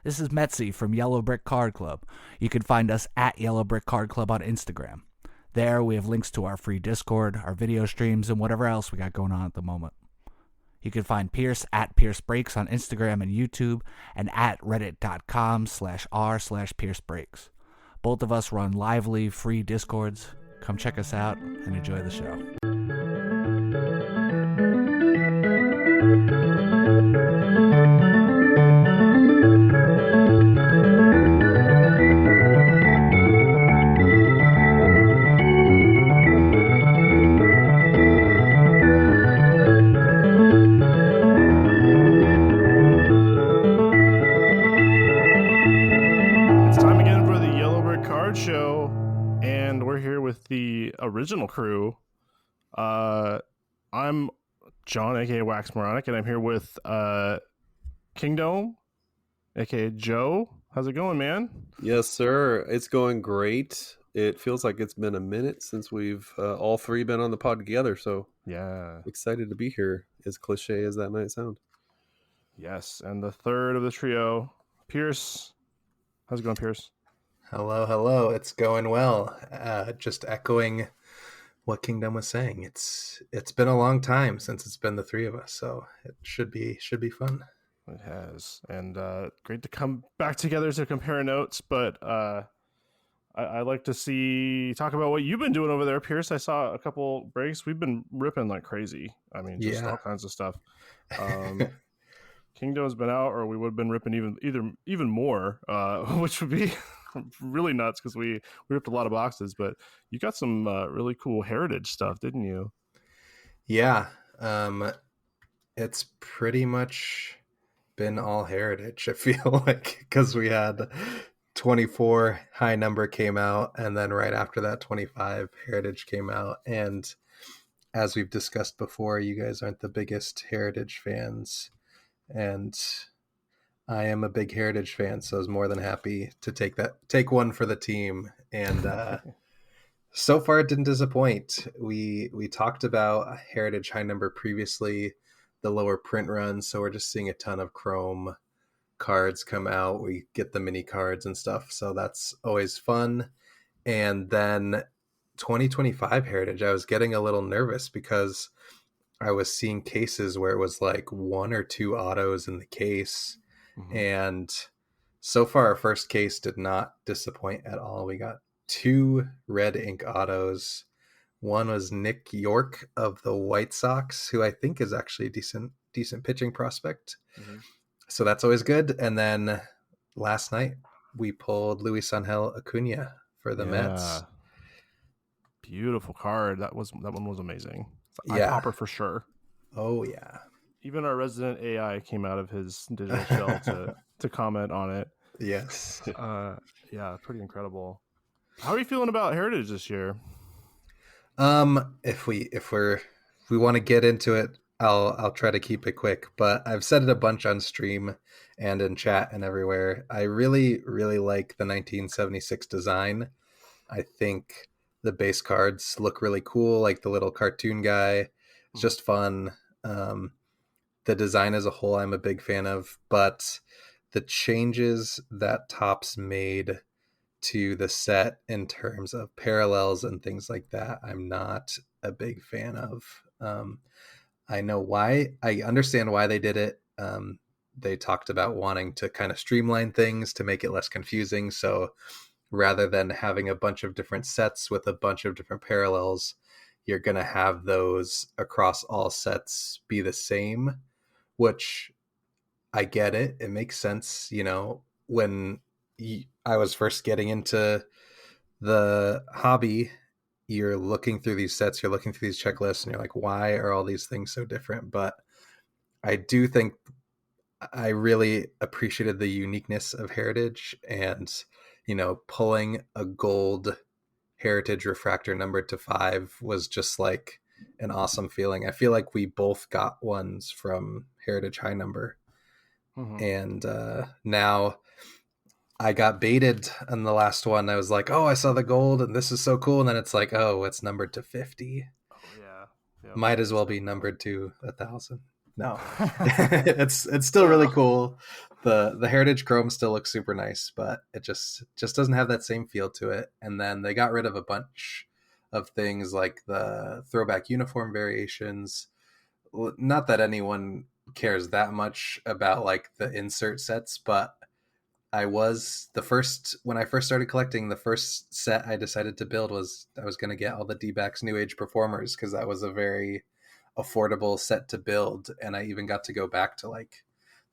This is Metzi from Yellow Brick Card Club. You can find us at Yellow Brick Card Club on Instagram. There we have links to our free Discord, our video streams, and whatever else we got going on at the moment. You can find Pierce at Pierce Breaks on Instagram and YouTube, and at reddit.com/r/Pierce Breaks. Both of us run lively, free Discords. Come check us out and enjoy the show. Show, and we're here with the original crew. I'm John, aka Waxmoronic, and I'm here with Kingdome, aka Joe. How's it going, man? Yes, sir. It's going great. It feels like it's been a minute since we've all three been on the pod together, so yeah, excited to be here, as cliche as that might sound. Yes, and the third of the trio, Pierce. How's it going, Pierce? Hello. It's going well. Just echoing what Kingdome was saying. It's been a long time since it's been the three of us, so it should be fun. It has, and great to come back together to compare notes. But I like to talk about what you've been doing over there, Pierce. I saw a couple breaks. We've been ripping like crazy. I mean, just all kinds of stuff. Kingdome's been out, or we would have been ripping even more, which would be really nuts because we ripped a lot of boxes. But you got some really cool heritage stuff, didn't you? Yeah, it's pretty much been all heritage, I feel like, because we had 24 high number came out, and then right after that 25 heritage came out. And as we've discussed before, you guys aren't the biggest heritage fans, and I am a big heritage fan, so I was more than happy to take one for the team. And so far it didn't disappoint. We talked about heritage high number previously, the lower print run, so we're just seeing a ton of chrome cards come out. We get the mini cards and stuff, so that's always fun. And then 2025 heritage, I was getting a little nervous because I was seeing cases where it was like one or two autos in the case. Mm-hmm. And so far, our first case did not disappoint at all. We got 2 red ink autos. One was Nick York of the White Sox, who I think is actually a decent pitching prospect. Mm-hmm. So that's always good. And then last night, we pulled Luis Angel Acuna for the Mets. Beautiful card. That one was amazing. Yeah. Eye-popper for sure. Oh, yeah. Even our resident AI came out of his digital shell to comment on it. Yes. Yeah, pretty incredible. How are you feeling about heritage this year? If we want to get into it, I'll try to keep it quick, but I've said it a bunch on stream and in chat and everywhere. I really, really like the 1976 design. I think the base cards look really cool, like the little cartoon guy. It's just fun. The design as a whole, I'm a big fan of, but the changes that Topps made to the set in terms of parallels and things like that, I'm not a big fan of. I know why. I understand why they did it. They talked about wanting to kind of streamline things to make it less confusing. So rather than having a bunch of different sets with a bunch of different parallels, you're going to have those across all sets be the same, which I get it. It makes sense. You know, when I was first getting into the hobby, you're looking through these sets, you're looking through these checklists, and you're like, why are all these things so different? But I do think I really appreciated the uniqueness of heritage, and, you know, pulling a gold heritage refractor number to 5 was just like an awesome feeling. I feel like we both got ones from heritage high number. Mm-hmm. And now I got baited on the last one. I was like, oh, I saw the gold and this is so cool. And then it's like, oh, it's numbered to 50. Oh, yeah. Might as well be numbered to 1,000. No, it's still really cool. The Heritage Chrome still looks super nice, but it just doesn't have that same feel to it. And then they got rid of a bunch of things like the throwback uniform variations. Not that anyone cares that much about like the insert sets, but when I first started collecting, the first set I decided to build was I was going to get all the D-backs New Age Performers, because that was a very affordable set to build, and I even got to go back to like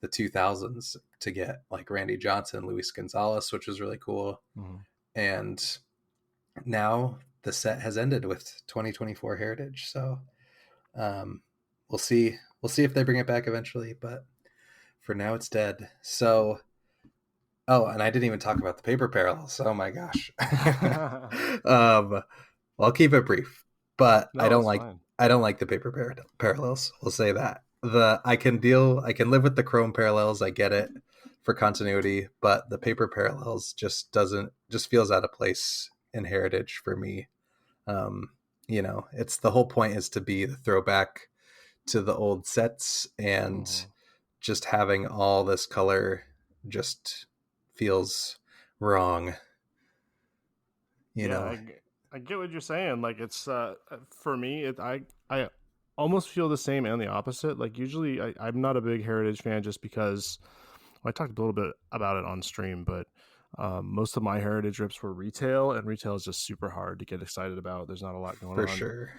the 2000s to get like Randy Johnson, Luis Gonzalez, which was really cool. Mhm. And now the set has ended with 2024 Heritage, so we'll see if they bring it back eventually, but for now it's dead. So and I didn't even talk about the paper parallels. Oh my gosh. I'll keep it brief, but No, I don't it's like fine. the paper parallels. We'll say that. I can live with the chrome parallels. I get it for continuity, but the paper parallels just feels out of place in Heritage for me. It's the whole point is to be the throwback to the old sets, and just having all this color just feels wrong. I get what you're saying. Like, it's for me, I almost feel the same and the opposite. Like, usually I'm not a big Heritage fan, just because I talked a little bit about it on stream, but most of my Heritage rips were retail, and retail is just super hard to get excited about. There's not a lot going For on. sure.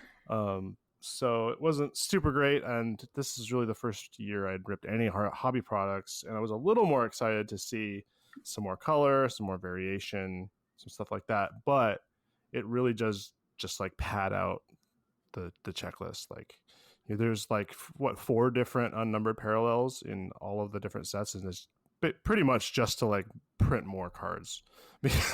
So it wasn't super great, and this is really the first year I'd ripped any hobby products, and I was a little more excited to see some more color, some more variation, some stuff like that. But it really does just like pad out the checklist. Like, there's like 4 different unnumbered parallels in all of the different sets, and it's pretty much just to like print more cards.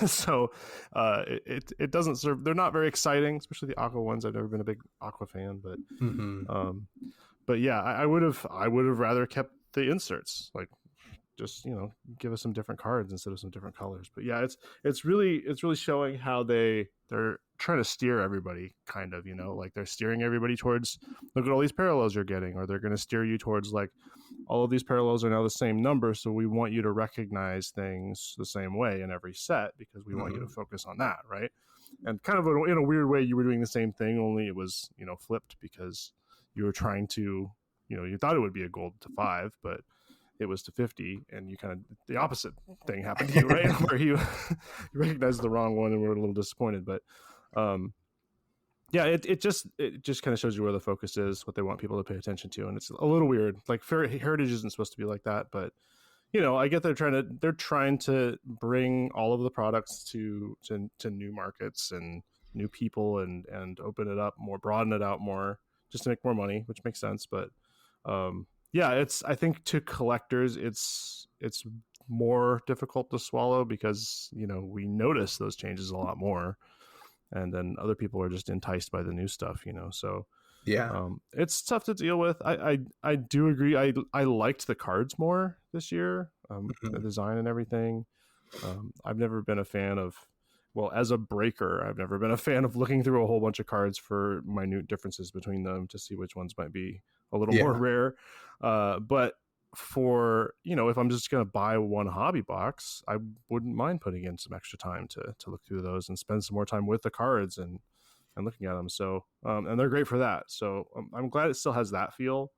So it doesn't serve. They're not very exciting, especially the Aqua ones. I've never been a big Aqua fan, but yeah, I would have rather kept the inserts. Like, just give us some different cards instead of some different colors. But yeah, it's really showing how they're trying to steer everybody, kind of, like they're steering everybody towards, look at all these parallels you're getting, or they're going to steer you towards like, all of these parallels are now the same number, so we want you to recognize things the same way in every set, because we want you to focus on that, right? And kind of in a weird way, you were doing the same thing, only it was flipped, because you were trying to, you thought it would be a gold to 5, but it was to 50, and you kind of, the opposite thing happened to you, right? Where you recognized the wrong one and were a little disappointed. But yeah, it just kind of shows you where the focus is, what they want people to pay attention to, and it's a little weird. Like, Heritage isn't supposed to be like that, but I get they're trying to bring all of the products to new markets and new people, and open it up more, broaden it out more, just to make more money, which makes sense. But yeah, I think to collectors, it's more difficult to swallow, because we notice those changes a lot more, and then other people are just enticed by the new stuff, so Yeah. It's tough to deal with. I do agree. I liked the cards more this year, the design and everything. I've never been a fan of, well, as a breaker, I've never been a fan of looking through a whole bunch of cards for minute differences between them to see which ones might be a little more rare. But for, if I'm just going to buy one hobby box, I wouldn't mind putting in some extra time to look through those and spend some more time with the cards and looking at them. So, and they're great for that. So I'm glad it still has that feel.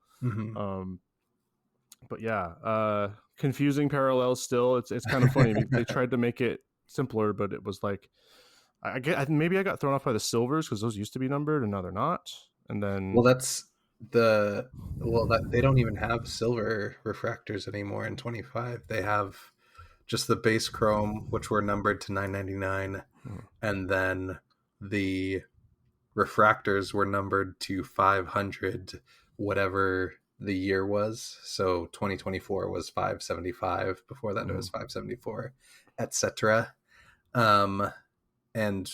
But yeah, confusing parallels still. It's kind of funny. They tried to make it simpler, but it was like, maybe I got thrown off by the silvers, because those used to be numbered and now they're not. And then, they don't even have silver refractors anymore in 25. They have just the base chrome, which were numbered to 999, and then the refractors were numbered to 500, whatever the year was. So 2024 was 575. Before that, it was 574, etc. And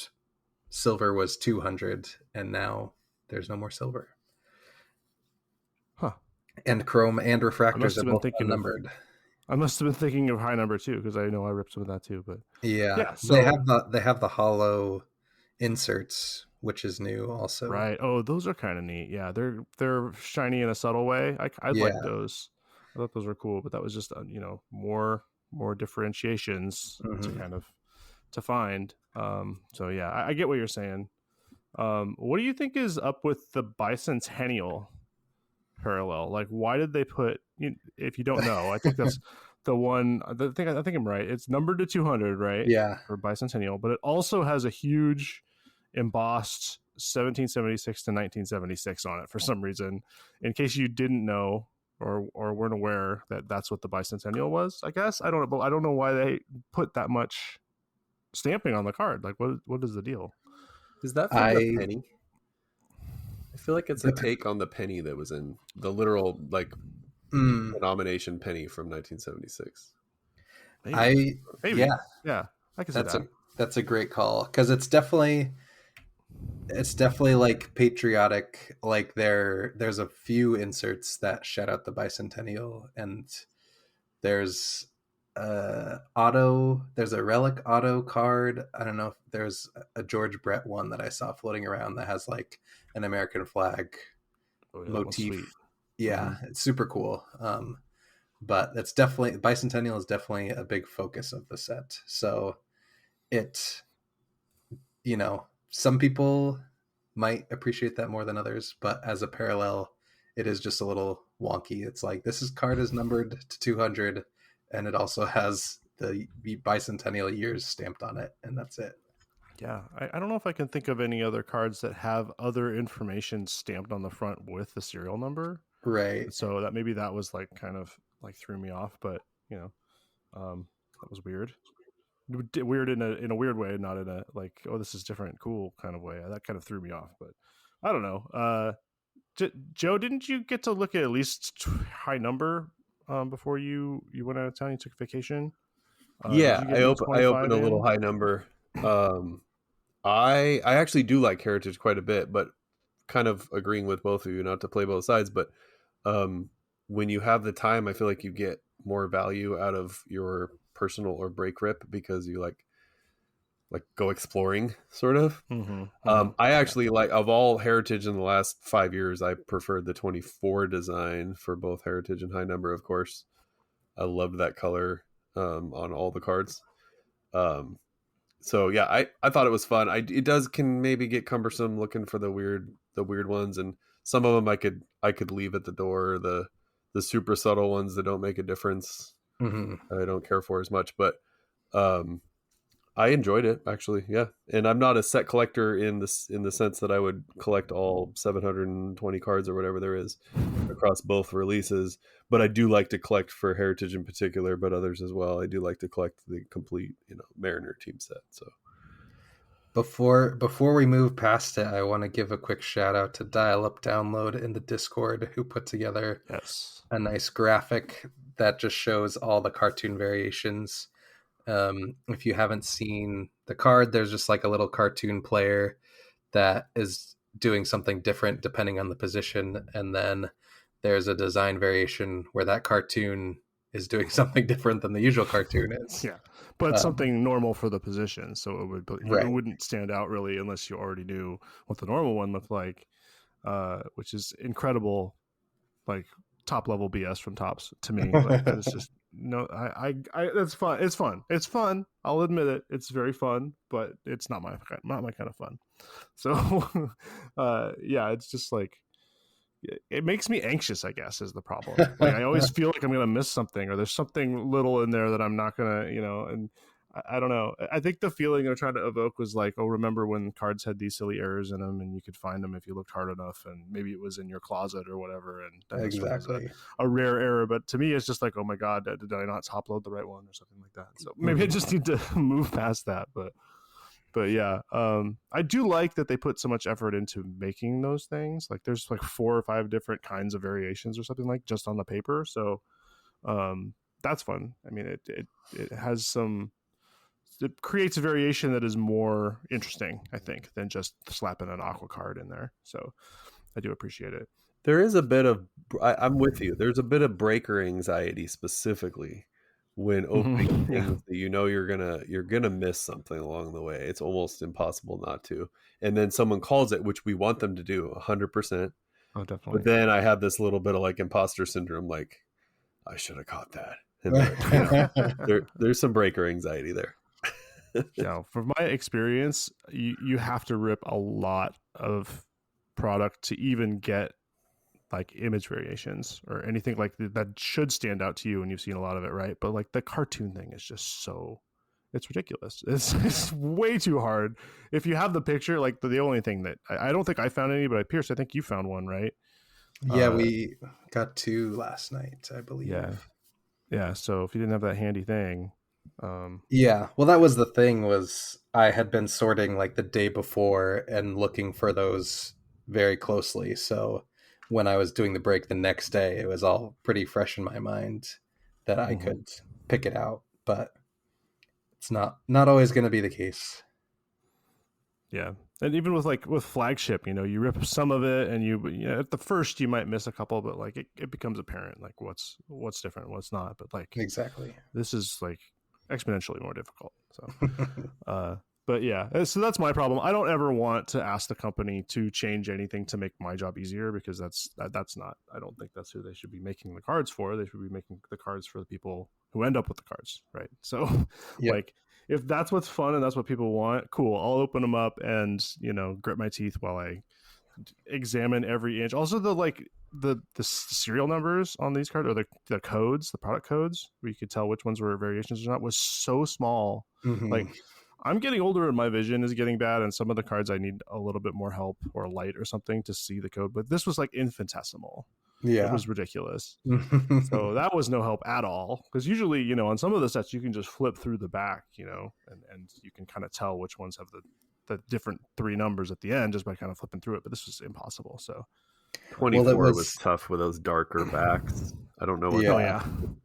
silver was 200, and now there's no more silver. And chrome and refractors are both unnumbered. I must have been thinking of high number too, because I know I ripped some of that too. But yeah, so they have the hollow inserts, which is new also. Right. Oh, those are kind of neat. Yeah, they're shiny in a subtle way. I'd Yeah. like those. I thought those were cool, but that was just more differentiations to Mhm. kind of to find. So yeah, I get what you're saying. What do you think is up with the bicentennial parallel? Like, why did they put? If you don't know, I think that's the one. I think I'm right. It's numbered to 200, right? Yeah. For bicentennial, but it also has a huge embossed 1776 to 1976 on it for some reason. In case you didn't know or weren't aware that that's what the bicentennial was, I guess I don't know. But I don't know why they put that much stamping on the card. Like, what is the deal? Is that for the I penny? I feel like it's a take on the penny that was in the literal like mm, denomination penny from 1976. Maybe. yeah, Yeah, I can see that. that's a great call, because it's definitely like patriotic. Like there's a few inserts that shout out the bicentennial, and there's there's a relic auto card. I don't know if there's a George Brett one that I saw floating around that has like an American flag Oh, yeah, that one's sweet. motif. Yeah, it's super cool. But that's definitely, bicentennial is definitely a big focus of the set. So it, some people might appreciate that more than others, but as a parallel, it is just a little wonky. It's like, card is numbered to 200, and it also has the bicentennial years stamped on it, and that's it. Yeah, I don't know if I can think of any other cards that have other information stamped on the front with the serial number. Right. So that maybe that was like kind of like threw me off, but that was weird. Weird in a weird way, not in a like, oh, this is different, cool kind of way. That kind of threw me off, but I don't know. Joe, didn't you get to look at least high number before you went out of town? You took vacation. Yeah, did you get I opened a in? little high number. I actually do like Heritage quite a bit, but kind of agreeing with both of you, not to play both sides, but when you have the time, I feel like you get more value out of your personal or break rip because you like go exploring sort of. I actually like, of all Heritage in the last 5 years, I preferred the 24 design for both Heritage and high number, of course. I loved that color on all the cards. So yeah, I thought it was fun. It can maybe get cumbersome looking for the weird ones, and some of them I could leave at the door. The super subtle ones that don't make a difference, I don't care for as much. But I enjoyed it actually, yeah. And I'm not a set collector in the sense that I would collect all 720 cards or whatever there is across both releases. But I do like to collect for Heritage in particular, but others as well. I do like to collect the complete, Mariner team set. So before we move past it, I want to give a quick shout out to Dial Up Download in the Discord, who put together a nice graphic that just shows all the cartoon variations. If you haven't seen the card, there's just like a little cartoon player that is doing something different depending on the position, and then there's a design variation where that cartoon is doing something different than the usual cartoon is. Yeah, but something normal for the position, so it wouldn't stand out really unless you already knew what the normal one looked like, which is incredible, like top level BS from Topps to me. Like, that is just I that's fun. It's fun. I'll admit it. It's very fun, but it's not my kind of fun. So yeah, it's just like, it makes me anxious, I guess, is the problem. Like, I always feel like I'm going to miss something, or there's something little in there that I'm not going to, and I don't know. I think the feeling I'm trying to evoke was like, oh, remember when cards had these silly errors in them and you could find them if you looked hard enough, and maybe it was in your closet or whatever. And that exactly a rare error. But to me, it's just like, oh my God, did I not top load the right one or something like that? So maybe I just need to move past that. But yeah, I do like that they put so much effort into making those things. Like, there's like 4 or 5 different kinds of variations or something, like, just on the paper. So that's fun. I mean, it has some, it creates a variation that is more interesting, I think, than just slapping an aqua card in there. So I do appreciate it. there is a bit of, I'm with you. There's a bit of breaker anxiety specifically when opening Yeah. things that you're gonna miss something along the way. It's almost impossible not to. And then someone calls it, which we want them to do 100%. Oh, definitely. But then I have this little bit of like imposter syndrome, like I should have caught that. And there's some breaker anxiety there. Yeah, from my experience, you have to rip a lot of product to even get like image variations or anything like that should stand out to you when you've seen a lot of it, right? But like the cartoon thing is just it's ridiculous. It's way too hard. If you have the picture, like the only thing that I don't think I found any, but Pierce, I think you found one, right? Yeah, we got 2 last night, I believe. Yeah. So if you didn't have that handy thing, yeah, well, that was the thing, was I had been sorting like the day before and looking for those very closely. So when I was doing the break the next day, it was all pretty fresh in my mind that I could pick it out. But it's not always going to be the case. Yeah. And even with flagship, you rip some of it and at the first you might miss a couple, but like it becomes apparent like what's different, what's not. But like Exactly. this is like exponentially more difficult. So but yeah, so that's my problem. I don't ever want to ask the company to change anything to make my job easier, because that's not, I don't think that's who they should be making the cards for. They should be making the cards for the people who end up with the cards, right? So Yep. like if that's what's fun and that's what people want, cool, I'll open them up and grit my teeth while I examine every inch. Also the serial numbers on these cards, or the codes, the product codes, where you could tell which ones were variations or not, was so small. Mhm. Like I'm getting older and my vision is getting bad, and some of the cards I need a little bit more help or light or something to see the code, but this was like infinitesimal. Yeah. It was ridiculous. So that was no help at all, because usually on some of the sets you can just flip through the back, and you can kind of tell which ones have the different 3 numbers at the end just by kind of flipping through it, but this was impossible. So 24 was tough with those darker backs. I don't know what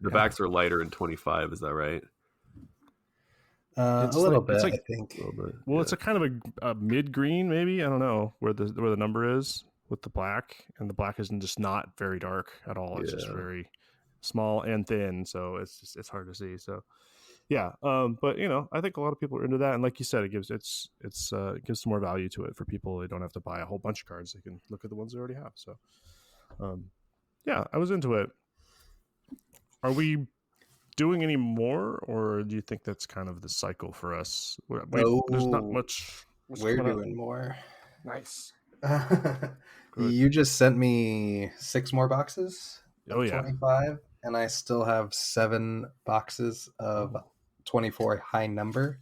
the backs are lighter in 25, is that right? A little bit, like, I think. A little bit, well, it's a kind of a mid green, maybe. I don't know where the number is with the black, and the black is just not very dark at all. It's just very small and thin, so it's hard to see. So yeah, but I think a lot of people are into that, and like you said, it gives some more value to it for people. They don't have to buy a whole bunch of cards; they can look at the ones they already have. So yeah, I was into it. Are we doing any more, or do you think that's kind of the cycle for us? There's not much. We're doing more. Nice. You just sent me 6 more boxes of 25, and I still have 7 boxes of 24 high number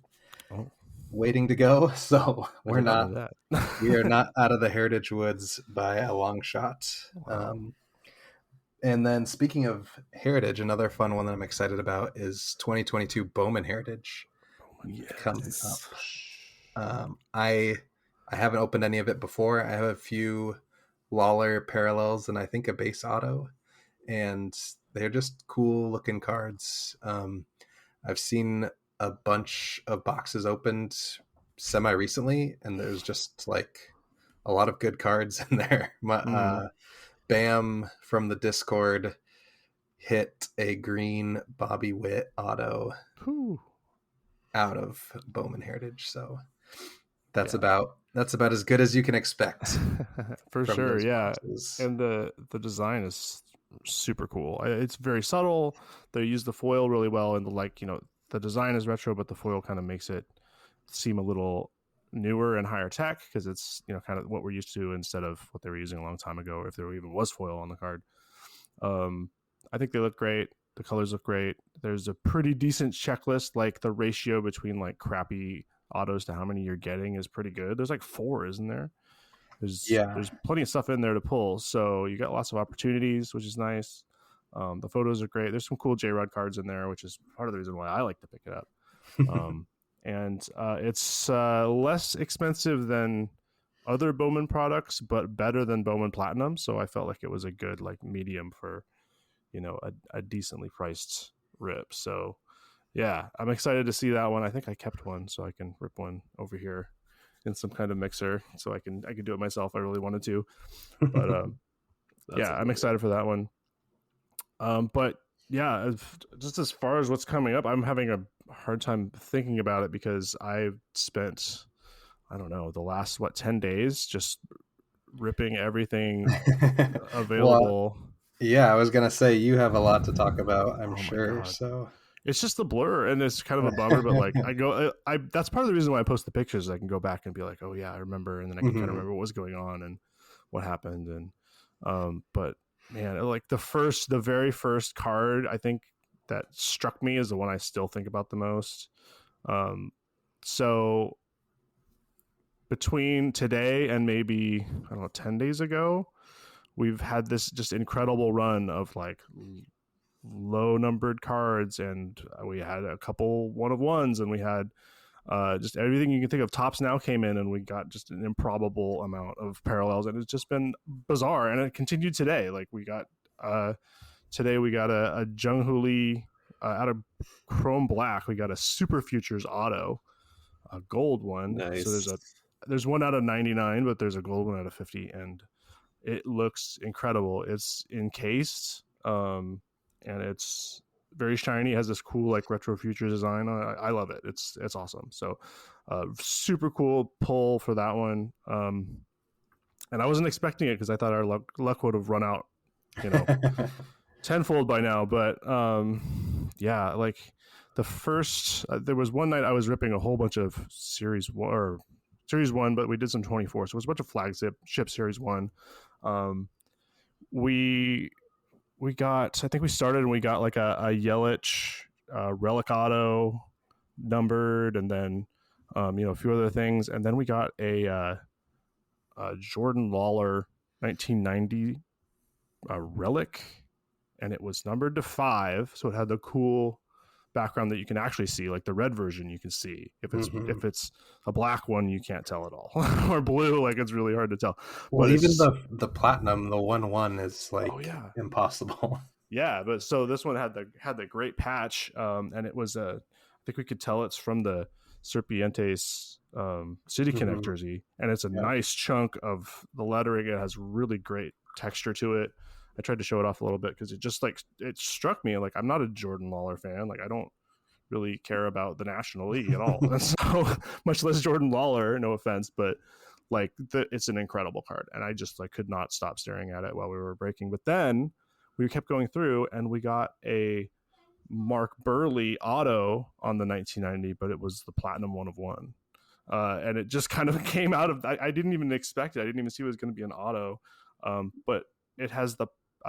waiting to go. So we are not out of the Heritage Woods by a long shot. Wow. And then speaking of Heritage, another fun one that I'm excited about is 2022 Bowman Heritage coming up. I haven't opened any of it before. I have a few Lawler parallels and I think a base auto, and they're just cool looking cards. I've seen a bunch of boxes opened semi recently, and there's just like a lot of good cards in there. Bam from the Discord hit a green Bobby Witt auto out of Bowman Heritage, so that's about as good as you can expect. For sure, yeah. Boxes. And the design is super cool. It's very subtle. They use the foil really well, and the design is retro, but the foil kind of makes it seem a little newer and higher tech, because it's kind of what we're used to instead of what they were using a long time ago, or if there even was foil on the card. I think they look great. The colors look great. There's a pretty decent checklist. Like the ratio between like crappy autos to how many you're getting is pretty good. There's like 4, isn't there? There's plenty of stuff in there to pull, so you got lots of opportunities, which is nice. The photos are great. There's some cool J-Rod cards in there, which is part of the reason why I like to pick it up. And it's less expensive than other Bowman products, but better than Bowman Platinum. So I felt like it was a good like medium for, a decently priced rip. So yeah, I'm excited to see that one. I think I kept one, so I can rip one over here in some kind of mixer, so I can do it myself. I really wanted to, but yeah, I'm excited for that one. But yeah, just as far as what's coming up, I'm having a hard time thinking about it because I've spent, I don't know, the last 10 days just ripping everything Well, available. yeah, I was gonna say you have a lot to talk about, I'm Oh my sure. god. So It's just the blur, and it's kind of a bummer. But like, I that's part of the reason why I post the pictures. I can go back and be like, oh yeah, I remember, and then I can kind of remember what was going on and what happened. And but man, like the very first card, I think that struck me is the one I still think about the most. So between today and maybe, I don't know, 10 days ago, we've had this just incredible run of like low numbered cards, and we had a couple 1/1s, and we had just everything you can think of. Tops Now came in, and we got just an improbable amount of parallels, and it's just been bizarre, and it continued today. Like we got today we got a Jung Hoo Lee out of Chrome Black. We got a Super Futures auto, a gold one. Nice. So there's one out of 99, but there's a gold one out of 50, and it looks incredible. It's encased, and it's very shiny. It has this cool like retro future design. I love it. It's awesome. So super cool pull for that one. And I wasn't expecting it because I thought our luck would have run out, tenfold by now. But yeah, like the first, there was one night I was ripping a whole bunch of Series 1, but we did some 24. So it was a bunch of flagship Series 1. We got, I think we started and we got like a Yelich Relic Auto numbered, and then a few other things, and then we got a Jordan Lawler 1990 Relic, and it was numbered to 5, so it had the cool background that you can actually see, like the red version you can see. If it's a black one, you can't tell at all, or blue, like it's really hard to tell. Well, but even the platinum, the 1/1 is like impossible. Yeah, but so this one had the great patch, and it was I think we could tell it's from the Serpientes City Connect jersey, and it's a nice chunk of the lettering. It has really great texture to it. I tried to show it off a little bit because it just like it struck me like I'm not a Jordan Lawler fan. Like I don't really care about the National League at all, and so much less Jordan Lawler. No offense, but like it's an incredible card, and I just like could not stop staring at it while we were breaking. But then we kept going through, and we got a Mark Burley auto on the 1990, but it was the platinum 1/1. And it just kind of came out of, I didn't even expect it. I didn't even see it was going to be an auto. But it has the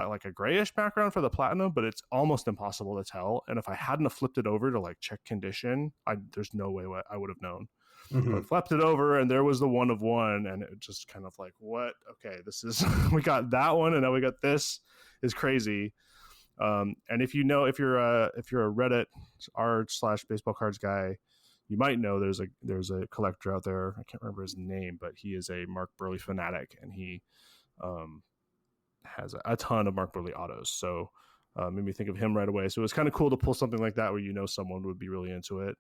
like a grayish background for the platinum, but it's almost impossible to tell. And if I hadn't have flipped it over to like check condition, there's no way I would have known. But I flipped it over, and there was the 1/1, and it just kind of like, what? Okay, this is we got that one, and now we got this. Is crazy. And if you're a Reddit r/baseball cards guy, you might know there's a collector out there. I can't remember his name, but he is a Mark Burley fanatic, and he has a ton of Mark Burley autos. So made me think of him right away. So it was kind of cool to pull something like that where someone would be really into it.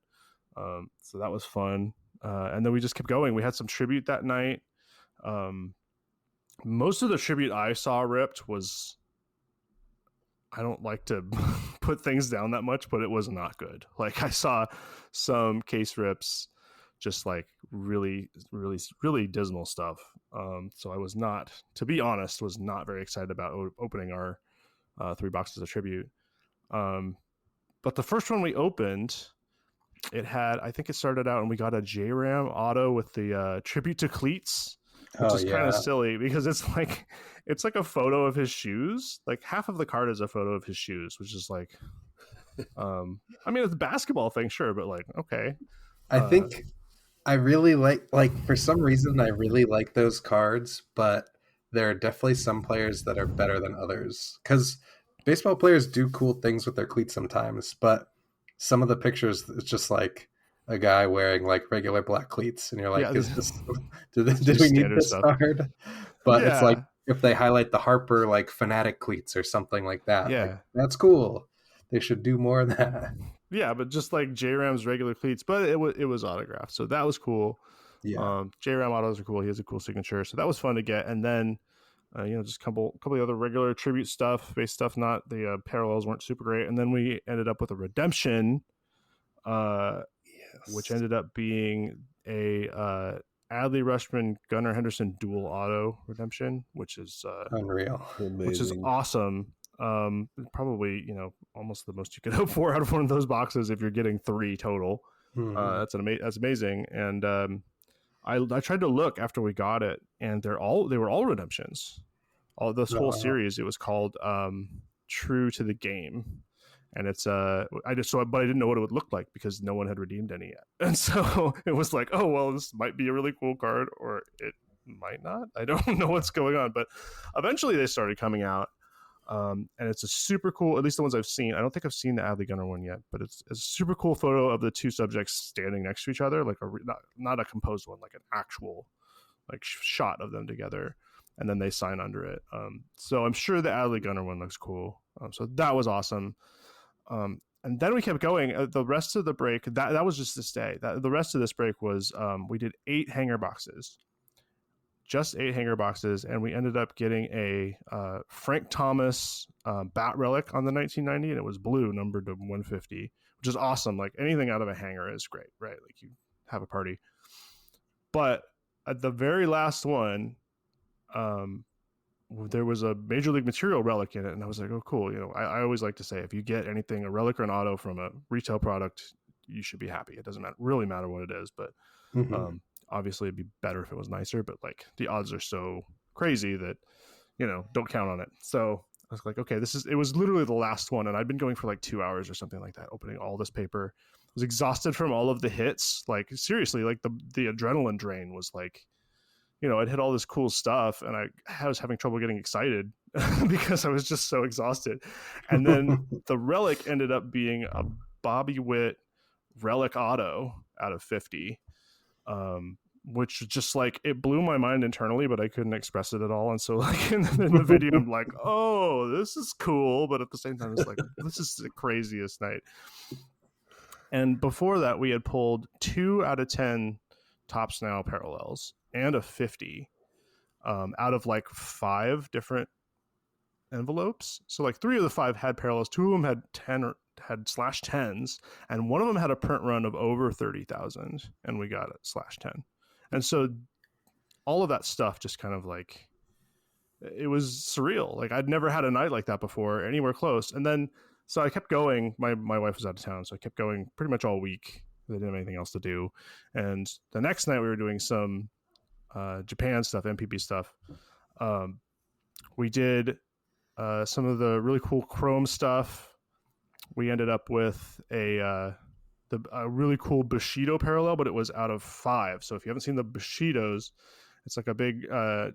So that was fun. And then we just kept going. We had some tribute that night. Most of the tribute I saw ripped was, I don't like to put things down that much, but it was not good. Like I saw some case rips, just like really, really, really dismal stuff. So I was not, to be honest, was not very excited about opening our 3 boxes of tribute. But the first one we opened, I think it started out and we got a J-Ram auto with the tribute to cleats, which is kind of silly because it's like a photo of his shoes. Like half of the card is a photo of his shoes, which is like, I mean, it's a basketball thing, sure, but like, okay. I think I really like for some reason, I really like those cards, but there are definitely some players that are better than others because baseball players do cool things with their cleats sometimes, but some of the pictures, it's just like a guy wearing like regular black cleats, and you're like, Yeah, did we need this card? But it's like if they highlight the Harper like fanatic cleats or something like that, like, that's cool. They should do more of that. Yeah, but just like J-Ram's regular cleats, but it was autographed, so that was cool. Yeah, J-Ram autos are cool. He has a cool signature, so that was fun to get. And then Just a couple of other regular tribute stuff, base stuff. Not the parallels weren't super great, and then we ended up with a redemption, which ended up being a Adley Rushman Gunnar Henderson dual auto redemption, which is Unreal. which is awesome. Probably almost the most you could hope for out of one of those boxes if you're getting 3 total. That's amazing. And I tried to look after we got it, and they were all redemptions. All this whole series, it was called True to the Game, and it's but I didn't know what it would look like because no one had redeemed any yet, and so it was like, oh well, this might be a really cool card, or it might not. I don't know what's going on, but eventually they started coming out. And it's a super cool, at least the ones I've seen. I don't think I've seen the Adley Gunner one yet, but it's a super cool photo of the 2 subjects standing next to each other, like not a composed one, like an actual shot of them together, and then they sign under it. So I'm sure the Adley Gunner one looks cool. So that was awesome. And then we kept going. The rest of the break, that was just this day. The rest of this break was we did 8 hanger boxes. Just 8 hanger boxes, and we ended up getting a Frank Thomas bat relic on the 1990, and it was blue, numbered to 150, which is awesome. Like anything out of a hanger is great, right? Like you have a party. But at the very last one, there was a Major League Material relic in it, and I was like, oh, cool. I always like to say, if you get anything, a relic or an auto from a retail product, you should be happy. It doesn't really matter what it is, but obviously it'd be better if it was nicer, but like the odds are so crazy that don't count on it. So I was like, okay, it was literally the last one, and I'd been going for like 2 hours or something like that, opening all this paper. I was exhausted from all of the hits. Like seriously, like the adrenaline drain was like, I'd hit all this cool stuff, and I was having trouble getting excited because I was just so exhausted. And then the relic ended up being a Bobby Witt relic auto out of 50. Which just like it blew my mind internally, but I couldn't express it at all. And so like in the video, I'm like, oh, this is cool, but at the same time, it's like this is the craziest night. And before that, we had pulled 2 out of 10 Topps Now parallels and a 50 out of like 5 different envelopes. So like 3 of the 5 had parallels, 2 of them had 10 or had /10s, and one of them had a print run of over 30,000, and we got it /10. And so all of that stuff just kind of like, it was surreal. Like I'd never had a night like that before, anywhere close. And then, so I kept going. My wife was out of town, so I kept going pretty much all week. I didn't have anything else to do. And the next night we were doing some Japan stuff, MPB stuff. We did some of the really cool chrome stuff. We ended up with a really cool Bushido parallel, but it was out of 5. So if you haven't seen the Bushidos, it's like a big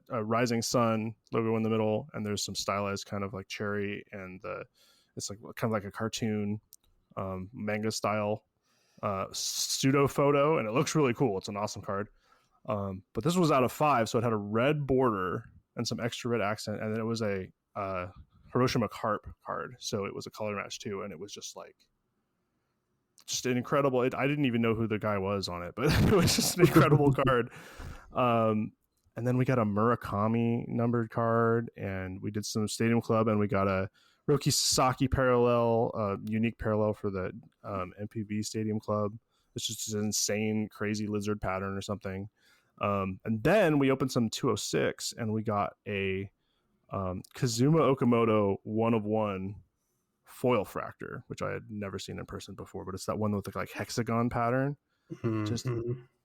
rising sun logo in the middle, and there's some stylized kind of like cherry, and it's like kind of like a cartoon manga style pseudo photo, and it looks really cool. It's an awesome card. But this was out of 5, so it had a red border and some extra red accent, and then it was a Hiroshima Carp card, so it was a color match too, and it was just an incredible. I didn't even know who the guy was on it, but it was just an incredible card. And then we got a Murakami numbered card, and we did some Stadium Club, and we got a Roki Sasaki parallel, unique parallel for the MPV Stadium Club. It's just an insane, crazy lizard pattern or something. And then we opened some 206, and we got a Kazuma Okamoto 1/1 foil fractor, which I had never seen in person before, but it's that one with the like hexagon pattern. Just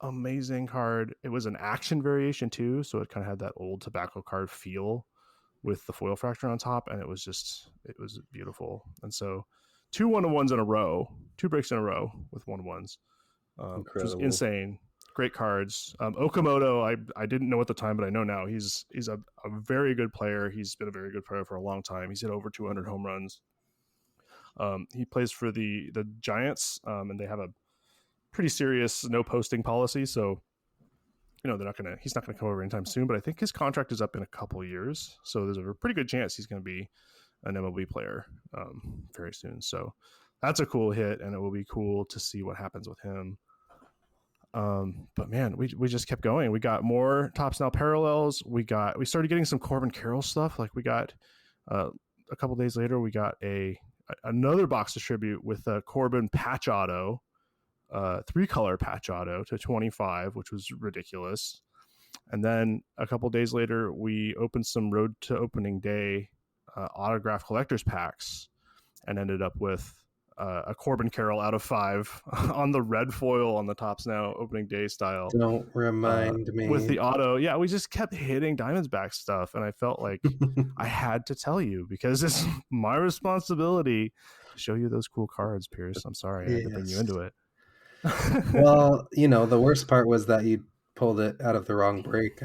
amazing card. It was an action variation too, so it kind of had that old tobacco card feel with the foil fractor on top, and it was beautiful. And so 2 1/1s in a row, 2 breaks in a row with 1/1s, which was insane. Great cards. Okamoto, I didn't know at the time, but I know now he's a very good player. He's been a very good player for a long time. He's hit over 200 home runs. He plays for the Giants, and they have a pretty serious no posting policy. So, he's not gonna come over anytime soon. But I think his contract is up in a couple years, so there's a pretty good chance he's gonna be an MLB player very soon. So that's a cool hit, and it will be cool to see what happens with him. But man, we just kept going. We got more Tops Now parallels. We started getting some Corbin Carroll stuff. Like we got a couple days later, we got another box distribute with a Corbin patch auto, 3-color patch auto to 25, which was ridiculous. And then a couple days later, we opened some Road to Opening Day autograph collectors packs, and ended up with a Corbin Carroll out of 5 on the red foil on the Tops Now Opening Day style. Don't remind me. With the auto. Yeah, we just kept hitting Diamondback stuff, and I felt like I had to tell you because it's my responsibility to show you those cool cards, Pierce. I'm sorry I had to bring you into it. Well, the worst part was that you pulled it out of the wrong break.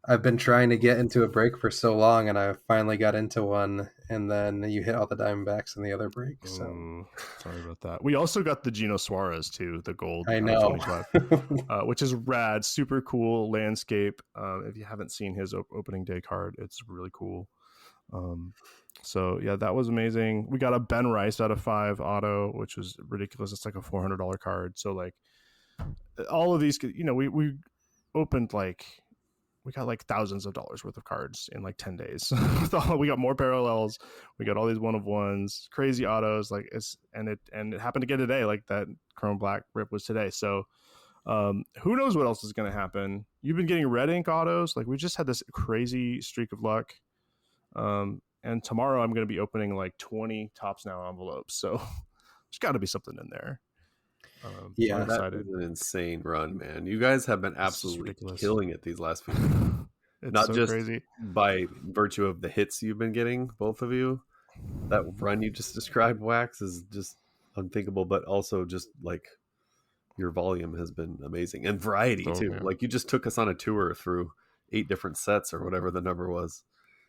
I've been trying to get into a break for so long, and I finally got into one, and then you hit all the Diamondbacks in the other break. So sorry about that. We also got the Gino Suarez too, the gold. I know, which is rad, super cool landscape. If you haven't seen his opening day card, it's really cool. So yeah, that was amazing. We got a Ben Rice out of 5 auto, which was ridiculous. It's like a $400 card. So like all of these, we opened we got like thousands of dollars worth of cards in like 10 days. We got more parallels. We got all these 1/1s, crazy autos. And it happened again today. Like that Chrome Black rip was today. So who knows what else is going to happen? You've been getting red ink autos. Like we just had this crazy streak of luck. And tomorrow I'm going to be opening like 20 Tops Now envelopes. So there's got to be something in there. Yeah, I'm excited. An insane run, man. You guys have been absolutely killing it these last few weeks. Not so just crazy by virtue of the hits you've been getting, both of you. That run you just described, Wax, is just unthinkable, but also just like your volume has been amazing and variety too. Man. Like you just took us on a tour through 8 different sets or whatever the number was.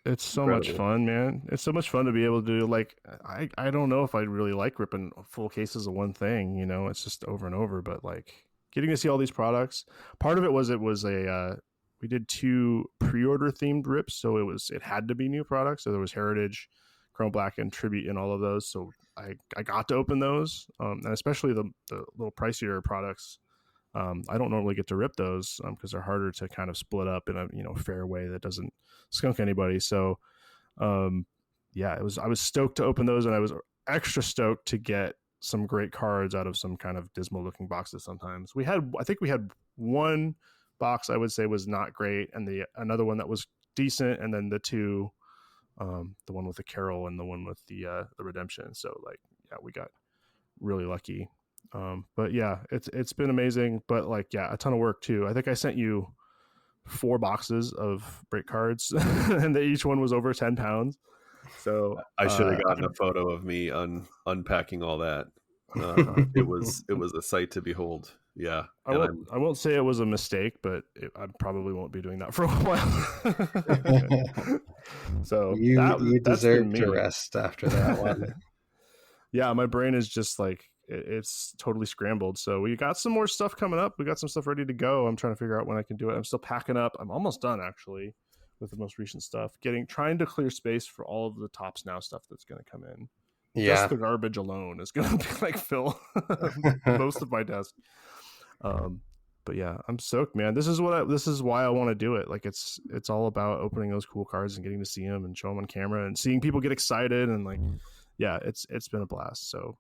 It's so much fun, man. It's so much fun to be able to do. Like, I don't know if I really like ripping full cases of one thing, it's just over and over, but like getting to see all these products. Part of it was we did 2 pre-order themed rips. So it had to be new products. So there was Heritage, Chrome Black, and Tribute in all of those. So I got to open those, and especially the little pricier products. I don't normally get to rip those because they're harder to kind of split up in a fair way that doesn't skunk anybody. So I was stoked to open those, and I was extra stoked to get some great cards out of some kind of dismal looking boxes. Sometimes I think we had one box I would say was not great, and another one that was decent, and then the 2 the one with the Carol and the one with the Redemption. So we got really lucky. But yeah, it's been amazing, but a ton of work too. I think I sent you 4 boxes of break cards and each one was over 10 pounds. So I should have gotten a photo of me unpacking all that. It was a sight to behold. Yeah. I won't say it was a mistake, but I probably won't be doing that for a while. So you deserve to rest after that one. Yeah, my brain is just it's totally scrambled. So we got some more stuff coming up. We got some stuff ready to go. I'm trying to figure out when I can do it. I'm still packing up. I'm almost done actually with the most recent stuff. Trying to clear space for all of the Tops Now stuff that's going to come in. Yeah. Just the garbage alone is going to be fill most of my desk. But yeah, I'm stoked, man. This is why I want to do it. It's all about opening those cool cards and getting to see them and show them on camera and seeing people get excited and it's been a blast. So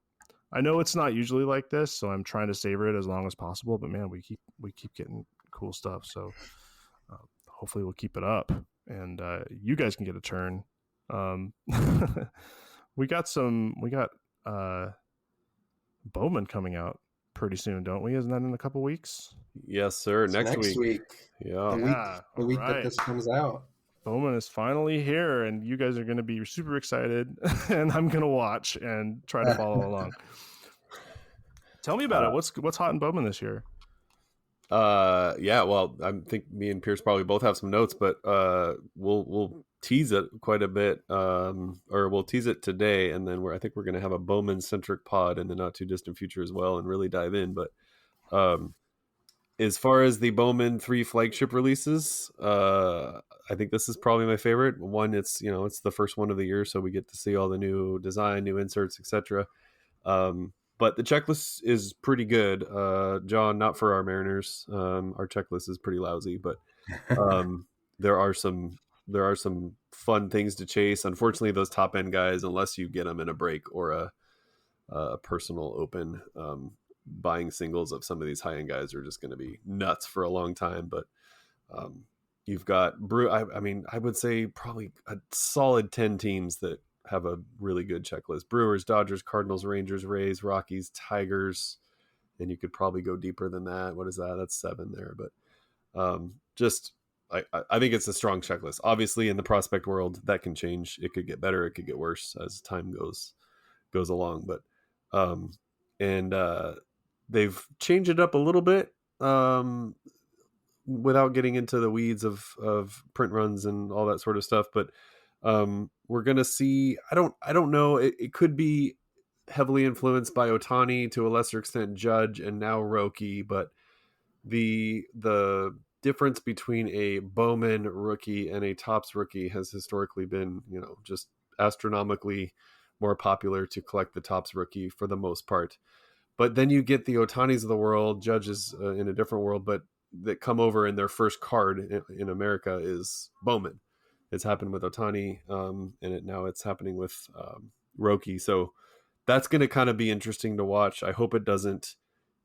I know it's not usually like this, so I'm trying to savor it as long as possible. But man, we keep getting cool stuff. So hopefully we'll keep it up, and you guys can get a turn. We got Bowman coming out pretty soon, don't we? Isn't that in a couple weeks? Yes, sir. Next week. Yeah. The week that this comes out. Bowman is finally here, and you guys are going to be super excited, and I'm going to watch and try to follow along. Tell me about it. What's hot in Bowman this year? Well, I think me and Pierce probably both have some notes, but we'll tease it quite a bit, or we'll tease it today, and then I think we're going to have a Bowman centric pod in the not too distant future as well, and really dive in. But as far as the Bowman 3 flagship releases, I think this is probably my favorite one. It's the first one of the year, so we get to see all the new design, new inserts, etc. But the checklist is pretty good. John, not for our Mariners. Our checklist is pretty lousy, but there are some fun things to chase. Unfortunately, those top end guys, unless you get them in a break or a personal open, buying singles of some of these high end guys are just going to be nuts for a long time. But you've got I mean, I would say probably a solid 10 teams that have a really good checklist: Brewers, Dodgers, Cardinals, Rangers, Rays, Rockies, Tigers, and you could probably go deeper than that. What is that? That's 7 there. But just I think it's a strong checklist. Obviously, in the prospect world, that can change. It could get better. It could get worse as time goes along. But they've changed it up a little bit without getting into the weeds of print runs and all that sort of stuff. But we're gonna see. I don't know. It could be heavily influenced by Ohtani, to a lesser extent Judge, and now Roki. But the difference between a Bowman rookie and a Topps rookie has historically been, just astronomically more popular to collect the Topps rookie for the most part. But then you get the Ohtanis of the world, Judges in a different world, but that come over and their first card in America is Bowman. It's happened with Ohtani, and now it's happening with Roki. So that's going to kind of be interesting to watch. I hope it doesn't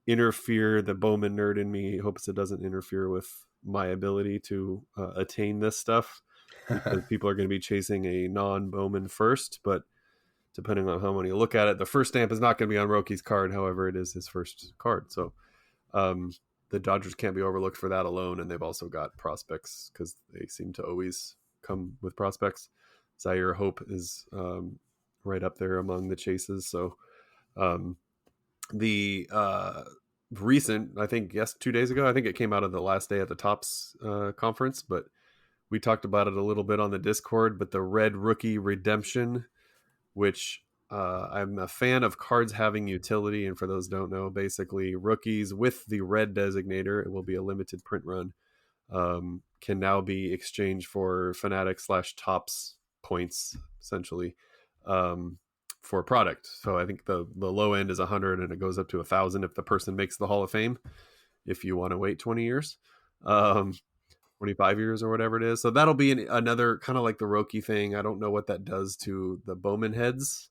interfere. The Bowman nerd in me hopes it doesn't interfere with my ability to attain this stuff, because people are going to be chasing a non-Bowman first. But depending on how many you look at it, the first stamp is not going to be on Roki's card. However, it is his first card. So the Dodgers can't be overlooked for that alone. And they've also got prospects, because they seem to always come with prospects. Zaire Hope is right up there among the chases. So the recent, I think, 2 days ago, I think it came out of the last day at the Topps conference, but we talked about it a little bit on the Discord. But the Red Rookie Redemption, which I'm a fan of cards having utility. And for those who don't know, basically rookies with the red designator, it will be a limited print run, can now be exchanged for Fanatic/Topps points, essentially, for a product. So I think the low end is 100 and it goes up to 1,000 if the person makes the Hall of Fame, if you want to wait 20 years, 25 years or whatever it is. So that'll be another kind of like the Roki thing. I don't know what that does to the Bowman heads,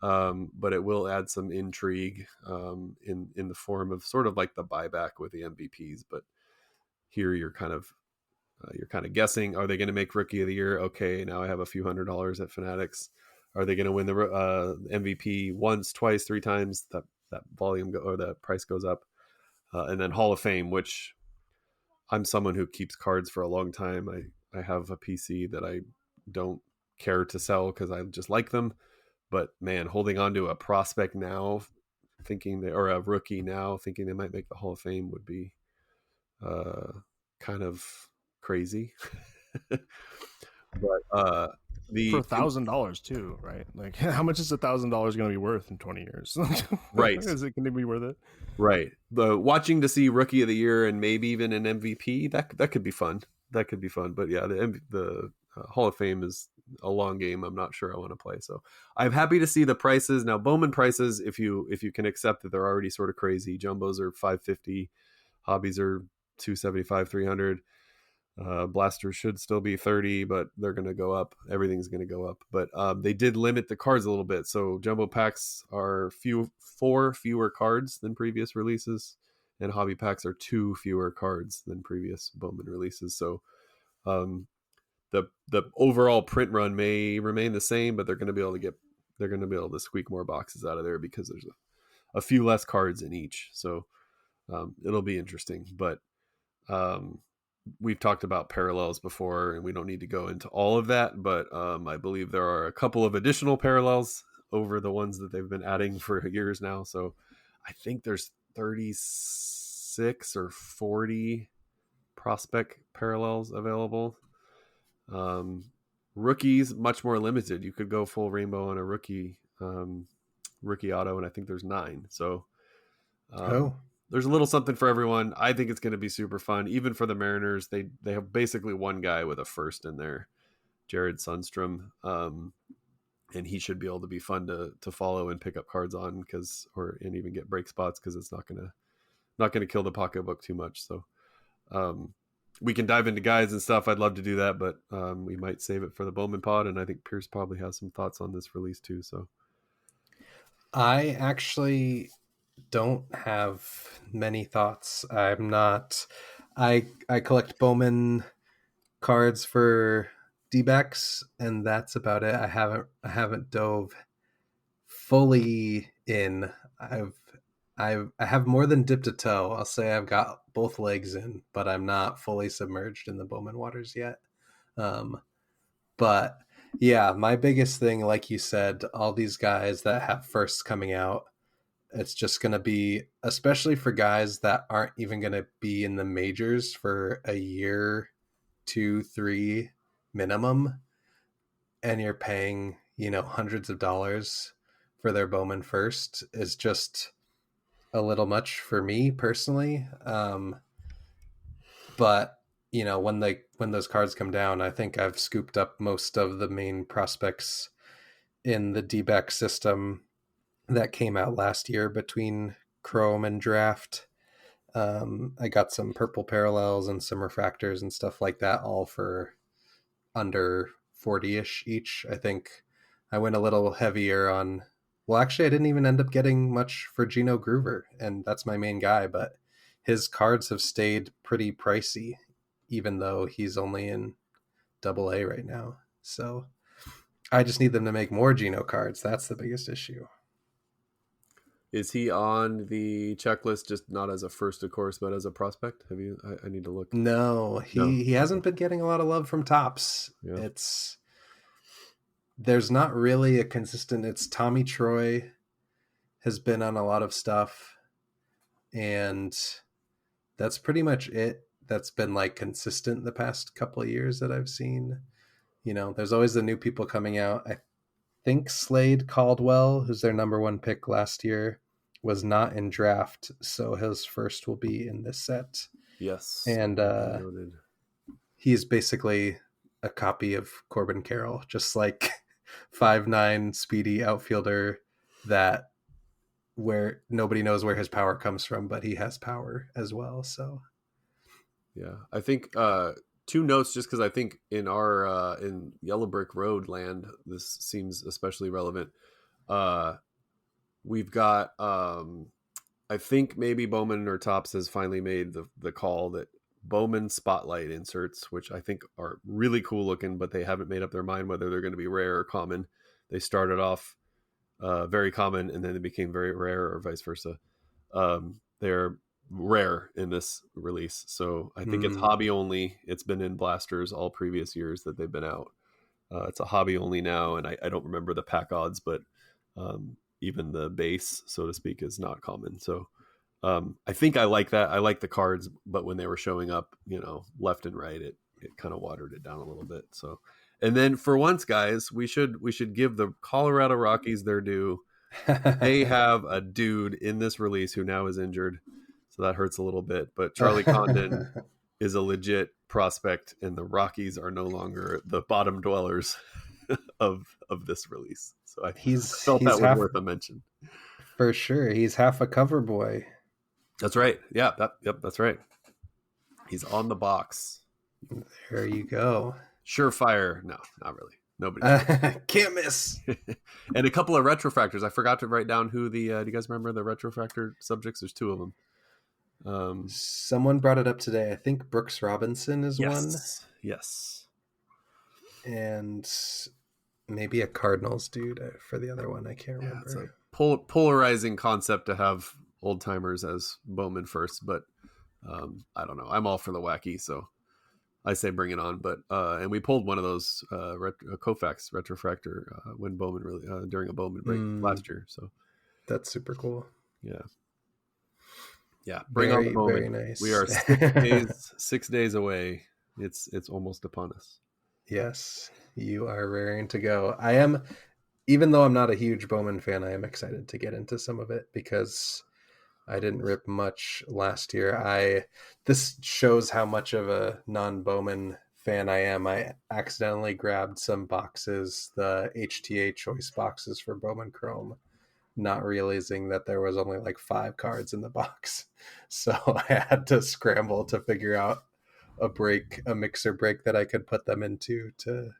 but it will add some intrigue in the form of sort of like the buyback with the MVPs. But here you're kind of guessing, are they going to make Rookie of the Year? Okay, now I have a few $100s at Fanatics. Are they going to win the MVP once, twice, 3 times? That volume or the price goes up. And then Hall of Fame, which I'm someone who keeps cards for a long time. I have a PC that I don't care to sell because I just like them. But man, holding on to a prospect now, or a rookie now, thinking they might make the Hall of Fame would be kind of crazy. But for $1,000 too, right? Like, how much is $1,000 going to be worth in 20 years? Right? Is it going to be worth it? Right. Watching to see Rookie of the Year and maybe even an MVP, that could be fun. That could be fun. But yeah, the Hall of Fame is a long game. I'm not sure I want to play. So I'm happy to see the prices now. Bowman prices, if you can accept that they're already sort of crazy. Jumbos are $550, hobbies are $275, $300. Blasters should still be $30, but they're going to go up. Everything's going to go up. But they did limit the cards a little bit. So jumbo packs are 4 fewer cards than previous releases, and hobby packs are 2 fewer cards than previous Bowman releases. So the overall print run may remain the same, but they're going to be able to squeak more boxes out of there because there's a few less cards in each. So it'll be interesting. But we've talked about parallels before, and we don't need to go into all of that, but I believe there are a couple of additional parallels over the ones that they've been adding for years now. So I think there's 36 or 40 prospect parallels available. Rookies, much more limited. You could go full rainbow on a rookie auto, and I think there's 9. So there's a little something for everyone. I think it's going to be super fun. Even for the Mariners, they have basically one guy with a first in there, Jared Sundstrom. and he should be able to be fun to follow and pick up cards on and even get break spots, because it's not gonna kill the pocketbook too much. So we can dive into guides and stuff. I'd love to do that, but we might save it for the Bowman pod, and I think Pierce probably has some thoughts on this release too. So I actually don't have many thoughts. I'm not. I collect Bowman cards for D-backs, and that's about it. I haven't dove fully in. I have more than dipped a toe. I'll say I've got both legs in, but I'm not fully submerged in the Bowman waters yet. But yeah, my biggest thing, like you said, all these guys that have firsts coming out, it's just going to be, especially for guys that aren't even going to be in the majors for a year, 2, 3 minimum, and you're paying, hundreds of dollars for their Bowman first, is just a little much for me personally. But when those cards come down, I think I've scooped up most of the main prospects in the D-back system that came out last year between Chrome and Draft. I got some purple parallels and some refractors and stuff like that, all for under 40-ish each. I think I went a little heavier on, well, actually I didn't even end up getting much for Gino Groover, and that's my main guy, but his cards have stayed pretty pricey, even though he's only in AA right now. So I just need them to make more Gino cards. That's the biggest issue. is he on the checklist, just not as a first, of course, but as a prospect? Have you? I need to look. No, he hasn't been getting a lot of love from Topps. Yeah. There's not really a consistent. It's Tommy Troy has been on a lot of stuff, and that's pretty much it. That's been like consistent the past couple of years that I've seen. There's always the new people coming out. I think Slade Caldwell, who's their number 1 pick last year, was not in Draft, so his first will be in this set. Yes. And noted. He's basically a copy of Corbin Carroll, just like 5'9" speedy outfielder that where nobody knows where his power comes from, but he has power as well. So yeah, I think 2 notes, just because I think in our in Yellow Brick Road land, this seems especially relevant. We've got I think maybe Bowman or Topps has finally made the call that Bowman Spotlight inserts, which I think are really cool looking, but they haven't made up their mind whether they're going to be rare or common. They started off very common, and then they became very rare, or vice versa. They're rare in this release, so I think it's hobby only. It's been in blasters all previous years that they've been out. It's a hobby only now, and I don't remember the pack odds, but even the base, so to speak, is not common. So I think I like that. I like the cards, but when they were showing up, left and right, it kind of watered it down a little bit. So, and then for once, guys, we should give the Colorado Rockies their due. They have a dude in this release who now is injured, so that hurts a little bit. But Charlie Condon is a legit prospect, and the Rockies are no longer the bottom dwellers of this release. So I felt that was worth a mention. For sure. He's half a cover boy. That's right. Yeah, that's right. He's on the box. There you go. Surefire. No, not really. Nobody can't miss. And a couple of retrofractors. I forgot to write down who the do you guys remember the retrofractor subjects? There's 2 of them. Someone brought it up today. I think Brooks Robinson is one. Yes. And maybe a Cardinals dude for the other one. I can't remember. It's a polarizing concept to have old timers as Bowman first, but I don't know. I'm all for the wacky, so I say bring it on. But and we pulled one of those Koufax retrofractor when Bowman during a Bowman break last year. So that's super cool. Yeah. Bring on the Bowman. Very nice. We are 6 days away. It's almost upon us. Yes, you are raring to go. I am, even though I'm not a huge Bowman fan, I am excited to get into some of it because I didn't rip much last year. This shows how much of a non-Bowman fan I am, I accidentally grabbed some boxes, the HTA choice boxes for Bowman Chrome, not realizing that there was only like 5 cards in the box. So I had to scramble to figure out a mixer break that I could put them into to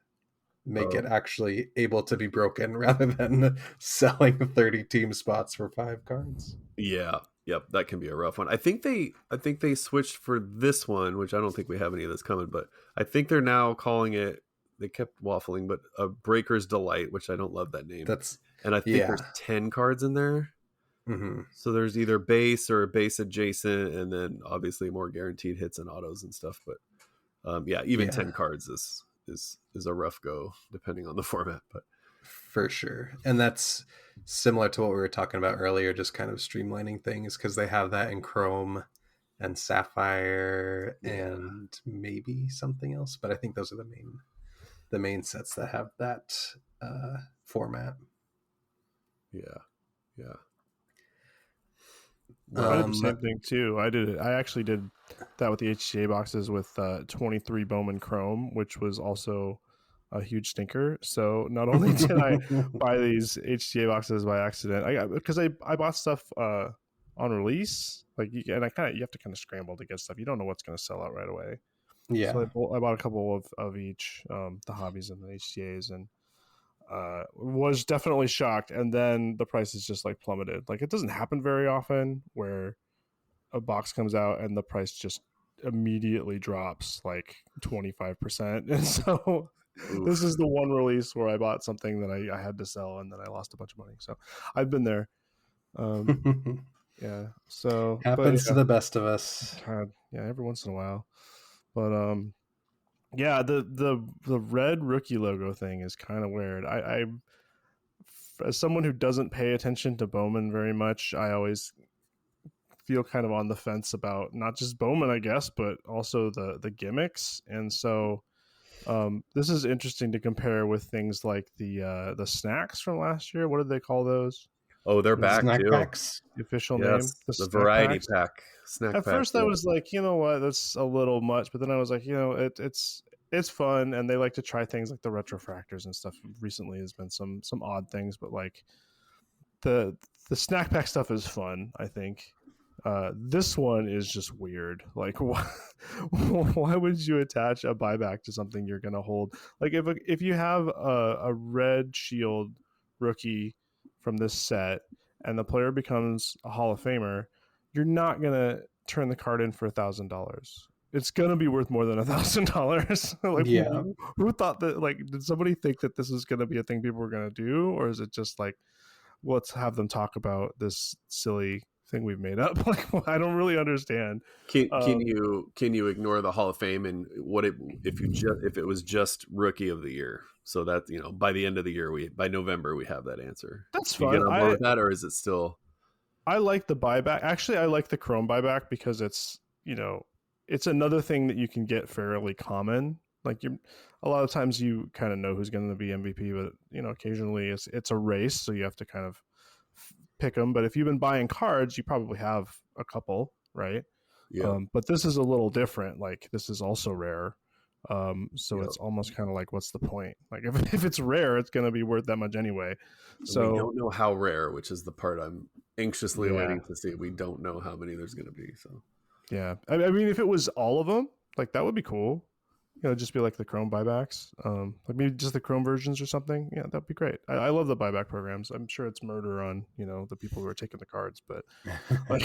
make it actually able to be broken rather than selling 30 team spots for 5 cards. Yeah. Yep, that can be a rough one. I think they switched for this one, which I don't think we have any of this coming, but I think they're now calling it, they kept waffling, but a Breaker's Delight, which I don't love that name. And I think there's 10 cards in there. Mm-hmm. So there's either base or base adjacent, and then obviously more guaranteed hits and autos and stuff. But 10 cards is a rough go depending on the format. But for sure. And that's similar to what we were talking about earlier, just kind of streamlining things, because they have that in Chrome and Sapphire and maybe something else. But I think those are the main sets that have that format. Yeah. Well, I did the same thing too. I actually did that with the HTA boxes with 23 Bowman Chrome, which was also a huge stinker. So not only did I buy these HTA boxes by accident, because I bought stuff on release, like you have to kind of scramble to get stuff. You don't know what's going to sell out right away. Yeah. So I bought a couple of each, the hobbies and the HTAs, and was definitely shocked. And then the prices just like plummeted. Like it doesn't happen very often where a box comes out and the price just immediately drops like 25%. And so this is the one release where I bought something that I had to sell and then I lost a bunch of money. So I've been there. Yeah. So happens to the best of us. Yeah, every once in a while. But yeah, the red rookie logo thing is kind of weird. I as someone who doesn't pay attention to Bowman very much, I always feel kind of on the fence about not just Bowman, I guess, but also the gimmicks. And so this is interesting to compare with things like the snacks from last year. What did they call those? Oh, they're back snack too. Packs. The official name, the variety pack. Snack At first, I was like, you know what, that's a little much. But then I was like, you know, it's fun, and they like to try things like the retrofractors and stuff. Recently, has been some odd things, but like the snack pack stuff is fun, I think. This one is just weird. Like, why would you attach a buyback to something you're going to hold? Like, if you have a red shield rookie from this set and the player becomes a Hall of Famer, you're not going to turn the card in for $1,000. It's going to be worth more than $1,000. Like, yeah. Who thought that? Like, did somebody think that this is going to be a thing people were going to do? Or is it just like, let's have them talk about this silly thing we've made up? Like, I don't really understand. Can you ignore the Hall of Fame and if it was just Rookie of the Year? So that, you know, by the end of the year, by November we have that answer. That's fine. You get on board with that, or is it still? I like the buyback. Actually, I like the Chrome buyback because it's, you know, it's another thing that you can get fairly common. Like a lot of times you kind of know who's going to be MVP, but you know, occasionally it's a race, so you have to kind of pick them. But if you've been buying cards, you probably have a couple, right? Yeah. But this is a little different. Like this is also rare. So it's almost kind of like, what's the point? Like if it's rare, it's going to be worth that much anyway. So we don't know how rare, which is the part I'm anxiously waiting to see. We don't know how many there's going to be. So yeah, I mean, if it was all of them, like that would be cool. You know, just be like the Chrome buybacks, like maybe just the Chrome versions or something. Yeah, that'd be great. I love the buyback programs. I'm sure it's murder on, you know, the people who are taking the cards, but like,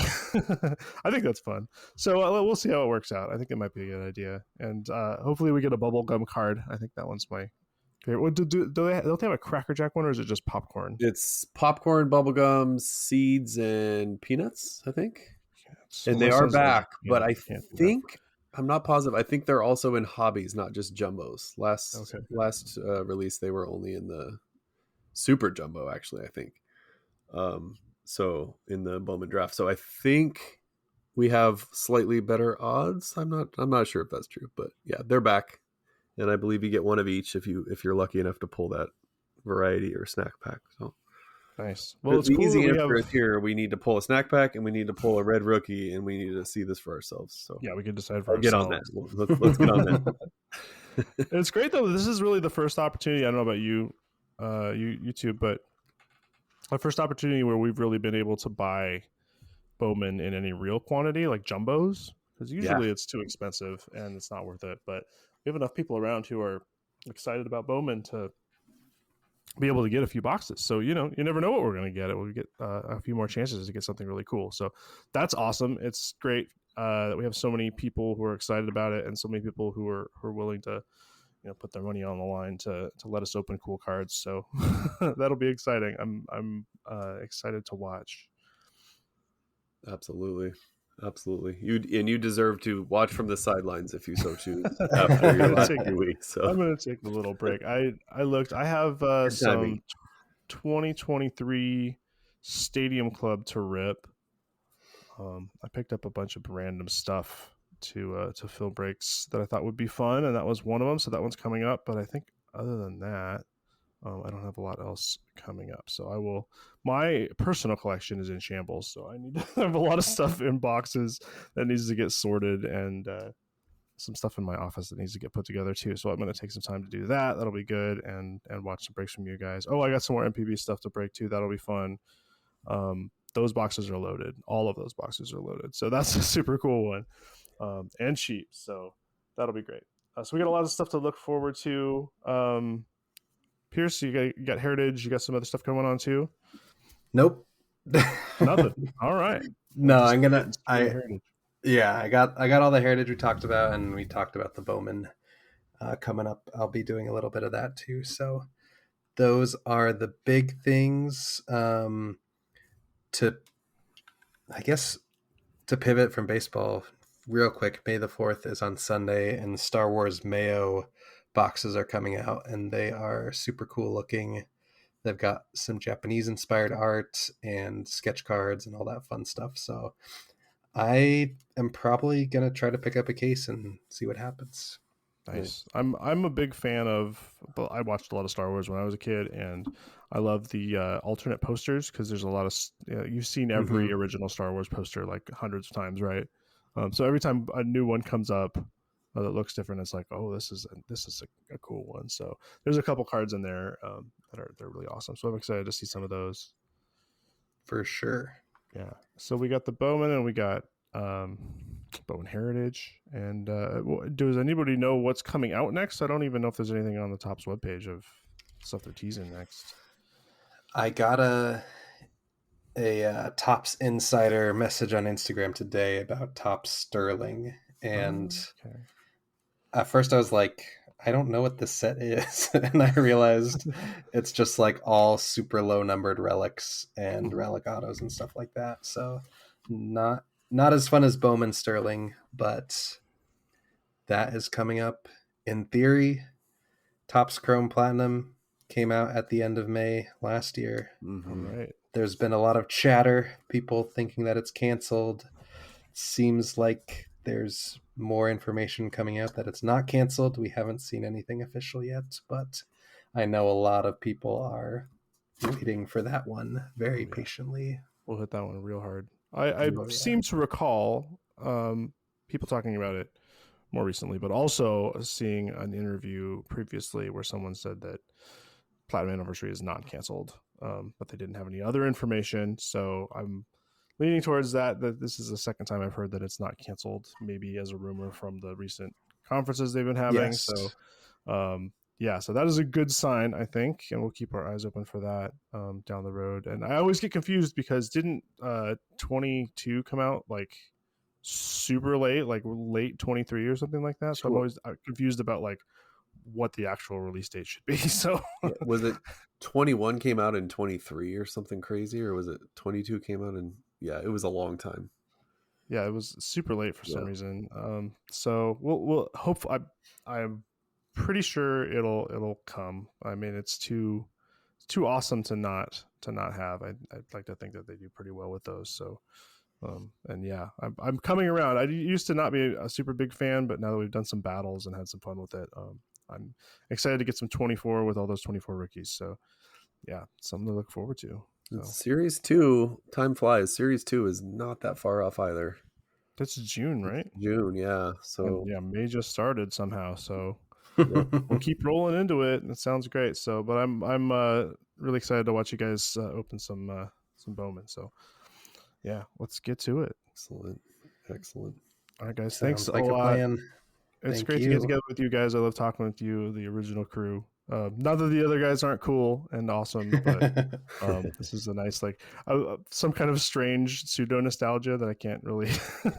I think that's fun. So we'll see how it works out. I think it might be a good idea, and hopefully we get a bubblegum card. I think that one's my favorite. What don't they have a Cracker Jack one, or is it just popcorn? It's popcorn, bubblegum, seeds, and peanuts, I think. Yes. And they are back, but I think. I'm not positive. I think they're also in hobbies, not just jumbos. Last release, they were only in the super jumbo, actually, I think. So in the Bowman draft. So I think we have slightly better odds. I'm not sure if that's true, but yeah, they're back. And I believe you get one of each if you're lucky enough to pull that variety or snack pack. So nice. Well, it's the cool easy answer is here. We need to pull a snack pack, and we need to pull a red rookie, and we need to see this for ourselves. So yeah, we can decide for ourselves. Get on that. Let's get on that. It's great though. This is really the first opportunity. I don't know about you, you two, but our first opportunity where we've really been able to buy Bowman in any real quantity, like jumbos, because usually it's too expensive and it's not worth it. But we have enough people around who are excited about Bowman to be able to get a few boxes. So, you never know what we're going to get. We'll get a few more chances to get something really cool. So that's awesome. It's great that we have so many people who are excited about it and so many people who are willing to, put their money on the line to let us open cool cards. So that'll be exciting. I'm excited to watch. Absolutely. You deserve to watch from the sidelines if you so choose after your last few weeks. So I'm going to take a little break. I looked. I have some 2023 Stadium Club to rip. I picked up a bunch of random stuff to fill breaks that I thought would be fun, and that was one of them. So that one's coming up. But I think other than that, I don't have a lot else coming up. So my personal collection is in shambles. So I need to have a lot of stuff in boxes that needs to get sorted, and some stuff in my office that needs to get put together too. So I'm going to take some time to do that. That'll be good, and watch some breaks from you guys. Oh, I got some more MPB stuff to break too. That'll be fun. Those boxes are loaded. All of those boxes are loaded. So that's a super cool one, and cheap. So that'll be great. So we got a lot of stuff to look forward to. Pierce, you got Heritage. You got some other stuff going on too? Nope. Nothing. All right. No, I got all the Heritage we talked about, and we talked about the Bowman coming up. I'll be doing a little bit of that too. So those are the big things. To pivot from baseball real quick, May the 4th is on Sunday, and the Star Wars Mayo boxes are coming out, and they are super cool looking. They've got some Japanese inspired art and sketch cards and all that fun stuff. So I am probably going to try to pick up a case and see what happens. Nice. I'm a big fan of. I watched a lot of Star Wars when I was a kid, and I love the alternate posters because there's a lot of. You've seen every original Star Wars poster like hundreds of times, right? So every time a new one comes up that looks different, it's like, oh, this is a cool one. So there's a couple cards in there they're really awesome. So I'm excited to see some of those. For sure. Yeah. So we got the Bowman, and we got Bowman Heritage, and does anybody know what's coming out next? I don't even know if there's anything on the Topps webpage of stuff they're teasing next. I got a Topps Insider message on Instagram today about Topps Sterling, and at first I was like, I don't know what this set is, and I realized it's just like all super low numbered relics and relic autos and stuff like that. So not as fun as Bowman Sterling, but that is coming up. In theory, Topps Chrome Platinum came out at the end of May last year. Mm-hmm. All right. There's been a lot of chatter, people thinking that it's canceled. Seems like there's more information coming out that it's not canceled. We haven't seen anything official yet, but I know a lot of people are waiting for that one very patiently. We'll hit that one real hard. I seem to recall people talking about it more recently, but also seeing an interview previously where someone said that Platinum Anniversary is not canceled, but they didn't have any other information. So I'm leaning towards that this is the second time I've heard that it's not canceled, maybe as a rumor from the recent conferences they've been having. Yes. So so that is a good sign, I think, and we'll keep our eyes open for that down the road. And I always get confused because didn't 22 come out like super late, like late 23 or something like that? So I'm always confused about like what the actual release date should be. So was it 21 came out in 23 or something crazy, or was it 22 came out in? Yeah, it was a long time. Yeah, it was super late for some reason. So we'll hope. I'm pretty sure it'll come. I mean, it's too awesome to not have. I'd like to think that they do pretty well with those. So, and yeah, I'm coming around. I used to not be a super big fan, but now that we've done some battles and had some fun with it, I'm excited to get some 24 with all those 24 rookies. So, yeah, something to look forward to. So. Series 2, time flies. Series 2 is not that far off either. That's June, right? June, yeah. So and, May just started somehow. So we'll keep rolling into it, and it sounds great. So, but I'm really excited to watch you guys open some Bowman. So, yeah, let's get to it. Excellent. All right, guys. Sounds Thanks like a a lot. plan. It's Thank great to you. get together with you guys. I love talking with you, the original crew. Not that the other guys aren't cool and awesome, but this is a nice, like, some kind of strange pseudo nostalgia that I can't really.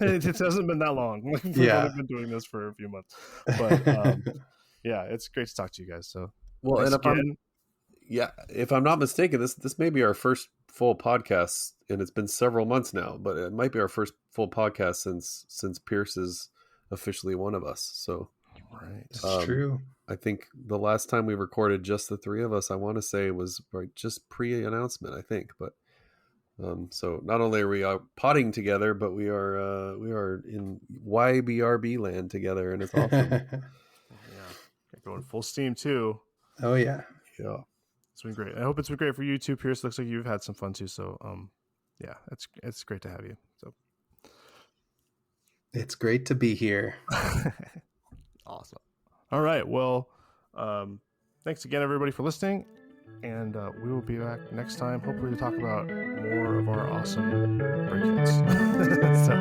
It hasn't been that long. Like, we've only been doing this for a few months, but yeah, it's great to talk to you guys. So, Well, thanks and again. if I'm not mistaken, this may be our first full podcast, and it's been several months now, but it might be our first full podcast since Pierce is officially one of us. So, Right, it's true. I think the last time we recorded just the three of us, I want to say was right just pre-announcement, I think. But so not only are we potting together, but we are in YBRB land together, and it's awesome. Yeah, going full steam too. Oh yeah. Yeah, it's been great. I hope it's been great for you too, Pierce. Looks like you've had some fun too. So yeah, it's great to have you. So it's great to be here. Awesome. All right. Well, thanks again, everybody, for listening. And we will be back next time, hopefully, to talk about more of our awesome break hits. So